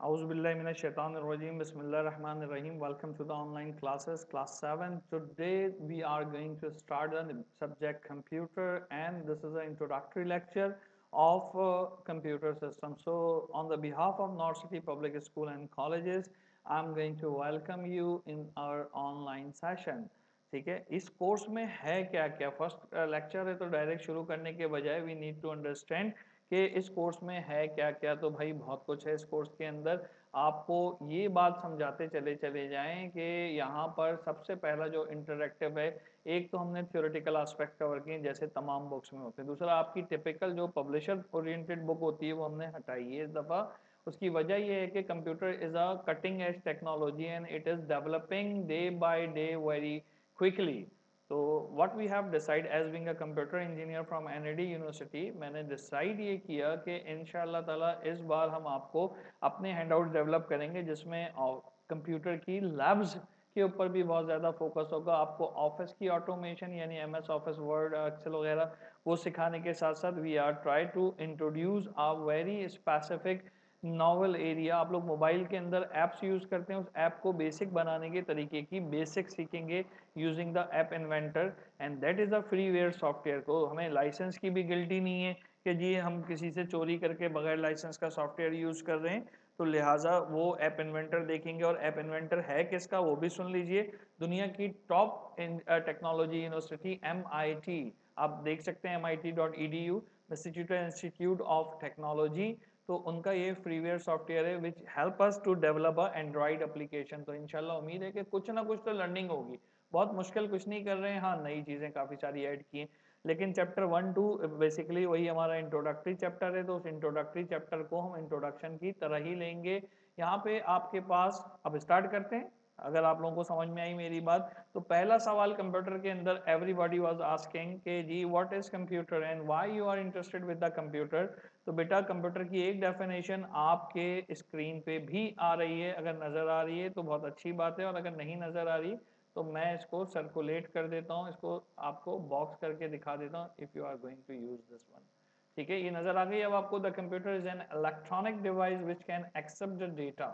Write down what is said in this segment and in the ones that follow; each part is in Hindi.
Auzubillahiminash-shaytanir-rajim. Bismillahir-rahmanir-rahim. Welcome to the online classes, class 7. Today we are going to start the subject computer, and this is an introductory lecture of computer system. So on the behalf of North City Public School and Colleges, I'm going to welcome you in our online session. ठीक है, इस कोर्स में है क्या क्या, फर्स्ट लेक्चर है तो डायरेक्ट शुरू करने के बजाय वी नीड टू अंडरस्टैंड कि इस कोर्स में है क्या क्या। तो भाई बहुत कुछ है इस कोर्स के अंदर। आपको ये बात समझाते चले चले जाएं कि यहाँ पर सबसे पहला जो इंटरेक्टिव है, एक तो हमने थ्योरेटिकल एस्पेक्ट कवर किए जैसे तमाम बुक्स में होते हैं, दूसरा आपकी टिपिकल जो पब्लिशर ओरिएंटेड बुक होती है वो हमने हटाई है इस दफ़ा। उसकी वजह ये है कि computer is a cutting edge technology and it is developing day by day very quickly. तो what we have decide as being a computer engineer from NED University, मैंने डिसाइड ये किया कि इंशाल्लाह ताला इस बार हम आपको अपने हैंडआउट डेवलप करेंगे जिसमें कंप्यूटर की लैब्स के ऊपर भी बहुत ज़्यादा फोकस होगा। आपको ऑफिस की ऑटोमेशन यानी एमएस ऑफिस, वर्ड, एक्सेल वगैरह वो सिखाने के साथ साथ we are try to introduce a very specific novel area. आप लोग मोबाइल के अंदर ऐप्स यूज़ करते हैं, उस ऐप को बेसिक बनाने के तरीके की बेसिक सीखेंगे using the app inventor, and that is a freeware software. को हमें लाइसेंस की भी गिल्टी नहीं है कि जी हम किसी से चोरी करके बगैर लाइसेंस का सॉफ्टवेयर यूज़ कर रहे हैं। तो लिहाजा वो ऐप इन्वेंटर देखेंगे, और ऐप इन्वेंटर है किसका वो भी सुन लीजिए। दुनिया की टॉप टेक्नोलॉजी यूनिवर्सिटी MIT, आप देख सकते हैं MIT.edu, Massachusetts institute of technology. तो उनका ये फ्रीवेयर सॉफ्टवेयर है which help us to develop a android application. तो इंशाल्लाह उम्मीद है कि कुछ ना कुछ तो लर्निंग होगी। बहुत मुश्किल कुछ नहीं कर रहे हैं, हाँ नई चीज़ें काफ़ी सारी ऐड की हैं, लेकिन चैप्टर 1-2 बेसिकली वही हमारा इंट्रोडक्टरी चैप्टर है। तो उस इंट्रोडक्टरी चैप्टर को हम इंट्रोडक्शन की तरह ही लेंगे। यहाँ पे आपके पास अब स्टार्ट करते हैं। अगर आप लोगों को समझ में आई मेरी बात, तो पहला सवाल कंप्यूटर के अंदर एवरीबॉडी वाज आस्किंग कि जी what is computer and why you are interested with the computer. तो बेटा कंप्यूटर की एक डेफिनेशन आपके स्क्रीन पे भी आ रही है, अगर नज़र आ रही है तो बहुत अच्छी बात है, और अगर नहीं नज़र आ रही तो मैं इसको सर्कुलेट कर देता हूँ, इसको आपको बॉक्स करके दिखा देता हूँ if you are going to use this one. ठीक है, ये नज़र आ गई अब आपको। The computer is an electronic device which can accept the data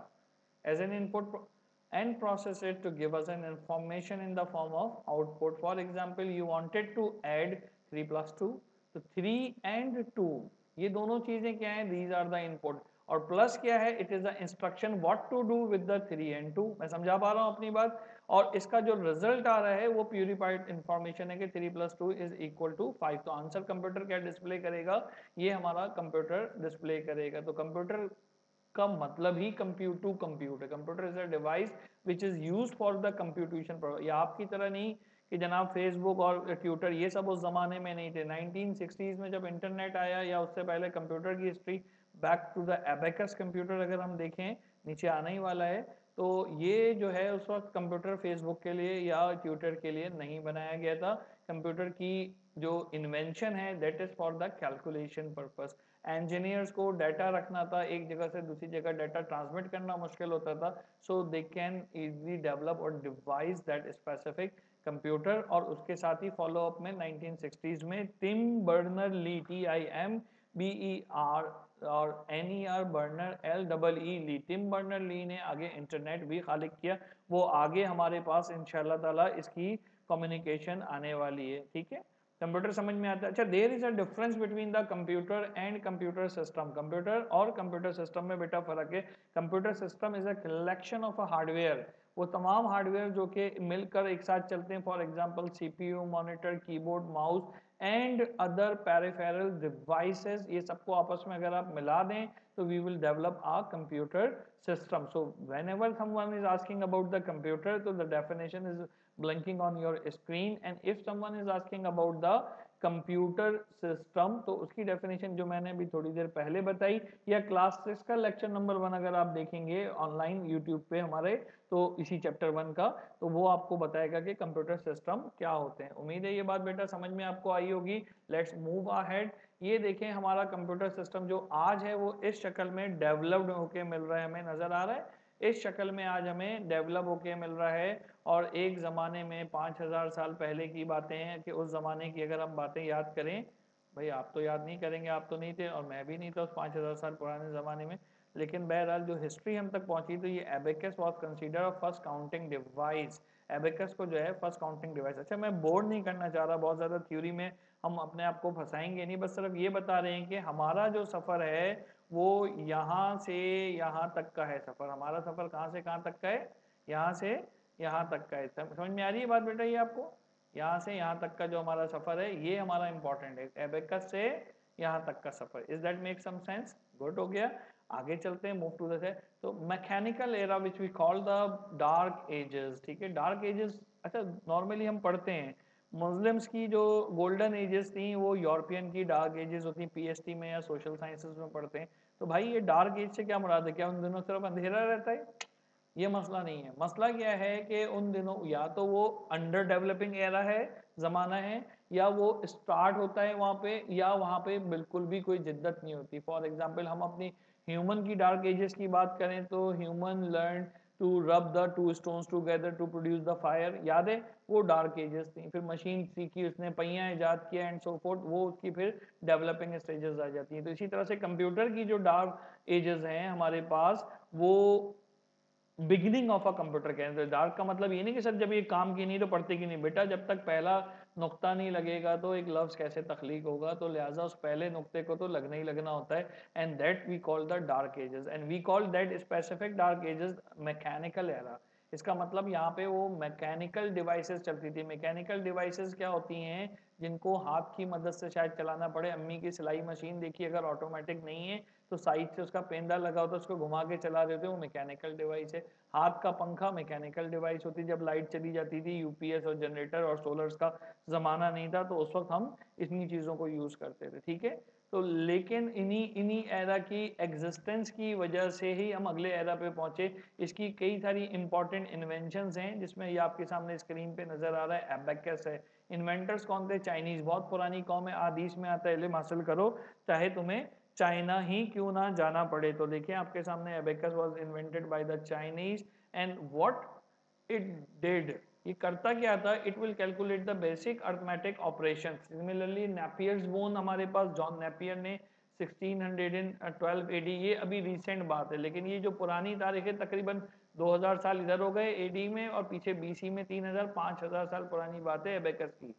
as an input and process it to give us an information in the form of output. For example, you wanted to add 3 plus 2, तो 3 and 2 ये दोनों चीजें क्या है, these are the input, और प्लस क्या है, it is the instruction what to do with the 3 and 2। मैं समझा पा रहा हूँ अपनी बात। और इसका जो रिजल्ट आ रहा है वो प्यूरिफाइड इंफॉर्मेशन है कि 3 plus 2 इज इक्वल टू 5। तो आंसर कंप्यूटर क्या डिस्प्ले करेगा, ये हमारा कंप्यूटर डिस्प्ले करेगा। तो कंप्यूटर का मतलब ही कंप्यूट टू कंप्यूट है। Computer is a device which is use for the computation. या आपकी तरह नहीं कि जनाब फेसबुक और ट्विटर ये सब उस जमाने में नहीं थे। 1960s में जब इंटरनेट आया या उससे पहले कंप्यूटर की history, back to the abacus computer अगर हम देखें, नीचे आना ही वाला है, तो ये जो है उस वक्त कंप्यूटर फेसबुक के लिए या ट्विटर के लिए नहीं बनाया गया था। कंप्यूटर की जो इन्वेंशन है that is for the calculation purpose. Engineers को डाटा रखना था, एक जगह से दूसरी जगह डाटा ट्रांसमिट करना मुश्किल होता था, सो दे कैन इजीली डेवलप और डिवाइस दैट स्पेसिफिक कंप्यूटर। और उसके साथ ही फॉलो अप में 1960s में टिम बर्नर ली, TIMBER और NER बर्नर LEE ली, टिम बर्नर ली ने आगे इंटरनेट भी खालिक किया। वो आगे हमारे पास इंशाल्लाह ताला इसकी कम्युनिकेशन आने वाली है। ठीक है, कंप्यूटर समझ में आता है। अच्छा, there is a difference between the computer and computer system. Computer और कंप्यूटर सिस्टम में बेटा फर्क है। Computer system is a collection of a hardware, वो तमाम हार्डवेयर जो कि मिलकर एक साथ चलते हैं। For example CPU, monitor, keyboard, mouse and other peripheral devices, ये सबको आपस में अगर आप मिला दें तो we will develop a computer system. So whenever someone is asking about the computer, so the definition is blinking on your screen, and if someone is asking about the computer system तो उसकी डेफिनेशन जो मैंने अभी थोड़ी देर पहले बताई, या क्लास 6 का लेक्चर नंबर 1 अगर आप देखेंगे ऑनलाइन यूट्यूब पे हमारे, तो इसी चैप्टर 1 का, तो वो आपको बताएगा कि कंप्यूटर सिस्टम क्या होते हैं। उम्मीद है ये बात बेटा समझ में आपको आई होगी। Let's move ahead. ये देखें हमारा कंप्यूटर सिस्टम जो आज है वो इस शक्ल में डेवलप्ड होके मिल रहा है, हमें नजर आ रहा है इस शक्ल में आज हमें डेवलप होके मिल रहा है। और एक ज़माने में 5000 साल पहले की बातें हैं कि उस ज़माने की अगर हम बातें याद करें, भाई आप तो याद नहीं करेंगे, आप तो नहीं थे और मैं भी नहीं था उस 5000 साल पुराने ज़माने में, लेकिन बहरहाल जो हिस्ट्री हम तक पहुंची तो ये abacus was consider first counting device. Abacus को जो है फर्स्ट काउंटिंग डिवाइस। अच्छा, मैं बोर्ड नहीं करना चाह रहा, बहुत ज़्यादा थ्योरी में हम अपने आप को फंसाएंगे नहीं, बस सिर्फ ये बता रहे हैं कि हमारा जो सफ़र है वो यहाँ से यहाँ तक का है। सफ़र हमारा सफ़र कहाँ से कहाँ तक का है? यहाँ से यहाँ तक का है। समझ में आ रही है बात बेटा ये आपको? यहाँ से यहाँ तक का जो हमारा सफ़र है ये हमारा इंपॉर्टेंट है, एबेकस से यहाँ तक का सफ़र। Is that make some sense? Good, हो गया। आगे चलते हैं, मूव टू द तो mechanical era which we call the dark ages. ठीक है, डार्क एजेस। अच्छा, नॉर्मली हम पढ़ते हैं मुस्लिम्स की जो गोल्डन एजेस थी वो यूरोपियन की डार्क एजेस होती हैं, पीएचडी में या सोशल साइंसेज में पढ़ते हैं। तो भाई ये डार्क एज से क्या मुराद है? क्या उन दिनों सिर्फ अंधेरा रहता है? ये मसला नहीं है। मसला क्या है कि उन दिनों या तो वो अंडर डेवलपिंग एरा है, ज़माना है, या वो स्टार्ट होता है वहाँ पे, या वहाँ पे बिल्कुल भी कोई जिद्दत नहीं होती। फॉर एग्जांपल हम अपनी ह्यूमन की डार्क एजेस की बात करें तो human learn to rub the two stones together to produce the fire, याद है? वो डार्क एजेस थी। फिर मशीन सीखी, उसने पहिया ईजाद किया एंड सो फोर्थ, वो उसकी फिर डेवलपिंग स्टेजेस आ जाती हैं। तो इसी तरह से कंप्यूटर की जो डार्क एजेस हैं हमारे पास, वो बिगिनिंग ऑफ अ कंप्यूटर के अंदर। डार्क का मतलब ये नहीं कि सर जब ये काम की नहीं तो पढ़ते की नहीं। बेटा जब तक पहला नुक्ता नहीं लगेगा तो एक लफ्ज कैसे तख्लीक होगा? तो लिहाजा उस पहले नुक्ते को तो लगना ही लगना होता है। And that we call the dark ages, and we call that specific dark ages mechanical era. इसका मतलब यहाँ पे वो मैकेनिकल डिवाइसेस चलती थी। मैकेनिकल डिवाइसेस क्या होती हैं? जिनको हाथ की मदद से शायद चलाना पड़े। अम्मी की सिलाई मशीन देखिए, अगर ऑटोमेटिक नहीं है तो साइड से उसका पेंदा लगा होता है, उसको घुमा के चला रहे होते हैं, वो मैकेनिकल डिवाइस है। हाथ का पंखा मैकेनिकल डिवाइस होती है। जब लाइट चली जाती थी, यूपीएस और जनरेटर और सोलर्स का ज़माना नहीं था, तो उस वक्त हम इन्हीं चीज़ों को यूज़ करते थे। ठीक है, तो लेकिन इन्हीं इन्हीं एरा की एग्जिस्टेंस की वजह से ही हम अगले एरा पे पहुंचे। इसकी कई सारी इंपॉर्टेंट इन्वेंशंस हैं, जिसमें ये आपके सामने स्क्रीन पे नज़र आ रहा है। एबेकस है। इन्वेंटर्स कौन थे? चाइनीज़। बहुत पुरानी कौम है, आदिश में आता है, इल्म हासिल करो चाहे तुम्हें चाइना ही क्यों ना जाना पड़े। तो देखिए आपके सामने abacus was invented by the Chinese, and what it did, ये करता क्या था? It will calculate the basic arithmetic operation. Similarly Napier's bone हमारे पास, जॉन नेपियर ने 1612 एडी, ये अभी रिसेंट बात है, लेकिन ये जो पुरानी तारीख है तकरीबन 2000 साल इधर हो गए एडी में, और पीछे बीसी में 3000 5000 साल पुरानी बात है एबेकस की।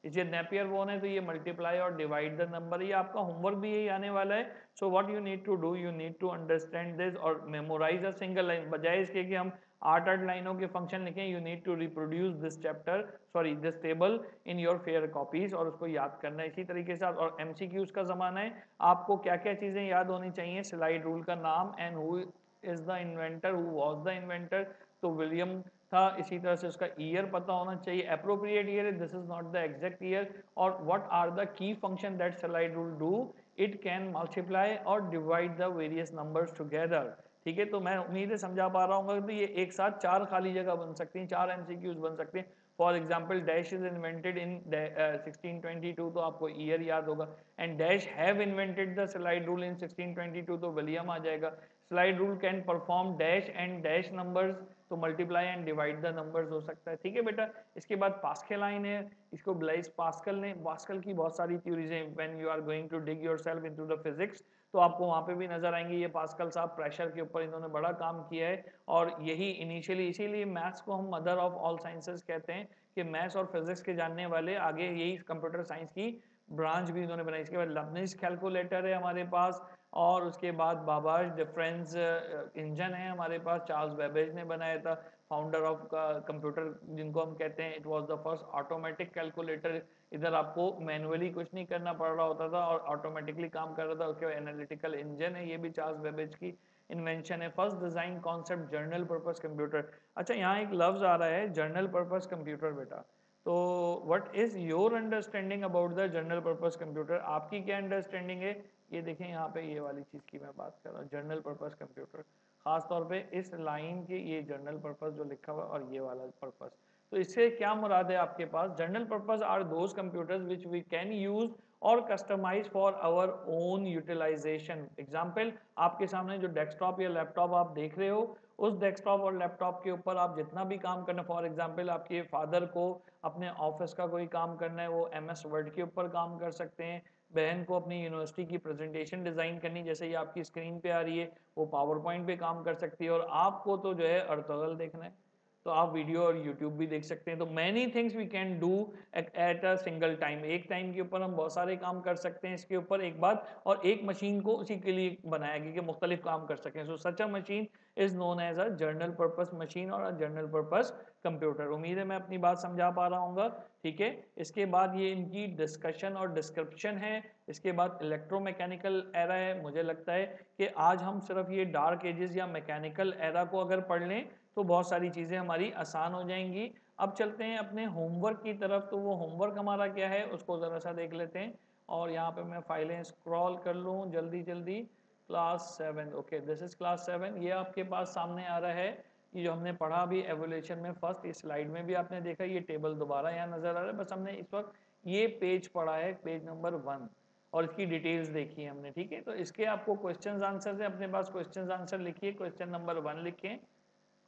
इसे नेपियर बोन है तो ये मल्टीप्लाई और डिवाइड द नंबर, ये आपका होमवर्क भी यही आने वाला है। So what you need to do, you need to understand this और मेमोराइज अ सिंगल लाइन, बजाय इसके कि हम 8 लाइनों के फंक्शन लिखें। You need to reproduce this chapter, sorry this table in your fair copies, और उसको याद करना है इसी तरीके से। और एमसीक्यूज का जमाना है, आपको क्या क्या चीजें याद होनी चाहिए? स्लाइड रूल का नाम, and who is the inventor, who was the inventor, तो विलियम था। इसी तरह से उसका ईयर पता होना चाहिए, appropriate year, this is not the exact year. और what are the key function that slide rule do, it can multiply और divide the various numbers together. ठीक है, तो मैं उम्मीद है समझा पा रहा हूँ। तो ये एक साथ 4 खाली जगह बन सकती हैं, 4 एमसीक्यूज बन सकते हैं। For example dash is invented in 1622, तो आपको ईयर याद होगा। And dash have invented the slide rule in 1622, तो विलियम आ जाएगा। Slide rule can perform dash and dash numbers, तो multiply and divide the numbers हो सकता है। ठीक है बेटा, इसके बाद पास्कल लाइन है, इसको ब्लाइस पास्कल ने, पास्कल की बहुत सारी थ्योरीज हैं। When you are going to dig yourself into the physics, तो आपको वहाँ पे भी नजर आएंगे। ये पास्कल साहब प्रेशर के ऊपर इन्होंने बड़ा काम किया है, और यही इनिशियली, इसीलिए मैथ्स को हम मदर ऑफ ऑल साइंसेस कहते हैं, कि मैथ्स और फिजिक्स के जानने वाले आगे यही कंप्यूटर साइंस की ब्रांच भी इन्होंने बनाई। इसके बाद लबनिज कैलकुलेटर है हमारे पास, और उसके बाद बाबाज डिफरेंस इंजन है हमारे पास, चार्ल्स बेबेज ने बनाया था, फाउंडर ऑफ कंप्यूटर जिनको हम कहते हैं। It was the first automatic calculator, इधर आपको मैनुअली कुछ नहीं करना पड़ रहा होता था और ऑटोमेटिकली काम कर रहा था। उसके बाद एनालिटिकल इंजन है, ये भी चार्ल्स बेबेज की इन्वेंशन है। First design concept journal purpose computer. अच्छा, यहाँ एक लफ्ज आ रहा है जर्नल पर्पस कंप्यूटर बेटा, तो what is your understanding about the general purpose computer? आपकी क्या अंडरस्टैंडिंग है? ये देखें यहाँ पे, ये वाली चीज़ की मैं बात कर रहा हूँ, जनरल पर्पस कंप्यूटर। खास तौर पे इस लाइन के ये जनरल पर्पस जो लिखा हुआ है और ये वाला पर्पस, तो इससे क्या मुराद है आपके पास? General purpose are those computers which we can use और customize for our own utilization. Example, आपके सामने जो डेस्कटॉप या लैपटॉप आप देख रहे हो, उस डेस्कटॉप और लैपटॉप के ऊपर आप जितना भी काम करना, फॉर एग्जाम्पल आपके फादर को अपने ऑफिस का कोई काम करना है, वो MS वर्ड के ऊपर काम कर सकते हैं। बहन को अपनी यूनिवर्सिटी की प्रेजेंटेशन डिज़ाइन करनी, जैसे ये आपकी स्क्रीन पे आ रही है, वो पावर पॉइंट पे काम कर सकती है। और आपको तो जो है अर्तुगरल देखना है तो आप वीडियो और यूट्यूब भी देख सकते हैं। तो many things we can do at a single time, एक टाइम के ऊपर हम बहुत सारे काम कर सकते हैं इसके ऊपर एक बात, और एक मशीन को उसी के लिए बनाया गया कि मुख्तलिफ काम कर सकें। So such a machine is known as a general purpose machine और अ जनरल पर्पस कंप्यूटर। उम्मीद है मैं अपनी बात समझा पा रहा हूँ, ठीक है। इसके बाद ये इनकी डिस्कशन और डिस्क्रिप्शन है। इसके बाद इलेक्ट्रोमैकेनिकल एरा है। मुझे लगता है कि आज हम सिर्फ ये डार्क एजेस या मैकेनिकल एरा को अगर पढ़ लें तो बहुत सारी चीज़ें हमारी आसान हो जाएंगी। अब चलते हैं अपने होमवर्क की तरफ। तो वो होमवर्क हमारा क्या है उसको ज़रा सा देख लेते हैं। और यहाँ पे मैं फाइलें स्क्रॉल कर लूँ जल्दी जल्दी। Class 7, okay, this is class 7। ये आपके पास सामने आ रहा है, ये जो हमने पढ़ा अभी एवोल्यूशन में फर्स्ट, इस स्लाइड में भी आपने देखा ये टेबल दोबारा यहाँ नजर आ रहा है। बस हमने इस वक्त ये पेज पढ़ा है, पेज नंबर 1, और इसकी डिटेल्स देखी है हमने, ठीक है। तो इसके आपको क्वेश्चन आंसर है, अपने पास क्वेश्चन आंसर लिखिए। क्वेश्चन नंबर 1 लिखें।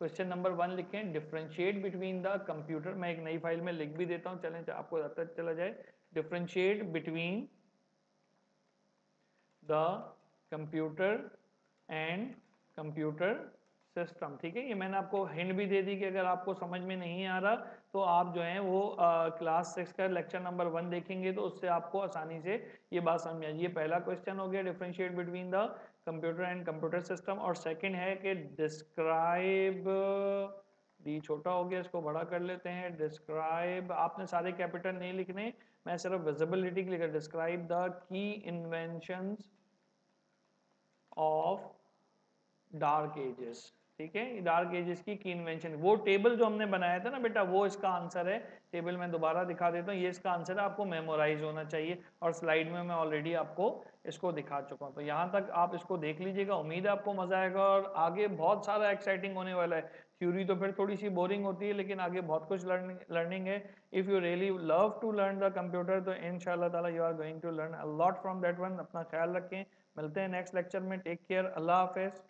क्वेश्चन नंबर 1 लिखें, डिफरेंशिएट बिटवीन द कंप्यूटर। मैं एक नई फाइल में लिख भी देता हूँ, चलें आपको पता चला जाए। Differentiate between the computer and computer system, ठीक है। ये मैंने आपको हिंट भी दे दी कि अगर आपको समझ में नहीं आ रहा तो आप जो है वो क्लास 6 का लेक्चर नंबर 1 देखेंगे तो उससे आपको आसानी से ये बात समझ आ जाए। ये पहला क्वेश्चन हो गया, differentiate between the computer and computer system. और सेकंड है कि डिस्क्राइब, डी छोटा हो गया, इसको बड़ा कर लेते हैं। डिस्क्राइब, आपने सारे कैपिटल नहीं लिखने, मैं सिर्फ विजिबिलिटी के लिए, describe the key inventions of dark ages, ठीक है। डार्क एजेस की इन्वेंशन, वो टेबल जो हमने बनाया था ना बेटा, वो इसका आंसर है। टेबल मैं दोबारा दिखा देता हूँ, ये इसका आंसर है, आपको मेमोराइज होना चाहिए। और स्लाइड में मैं ऑलरेडी आपको इसको दिखा चुका हूँ, तो यहाँ तक आप इसको देख लीजिएगा। उम्मीद है आपको मजा आएगा और आगे बहुत सारा एक्साइटिंग होने वाला है। थ्योरी तो फिर थोड़ी सी बोरिंग होती है, लेकिन आगे बहुत कुछ लर्निंग है। If you really love to learn the computer तो इंशाल्लाह ताला you are going to learn a lot from that one. अपना ख्याल रखें, मिलते हैं नेक्स्ट लेक्चर में। टेक केयर, अल्लाह हाफिज़।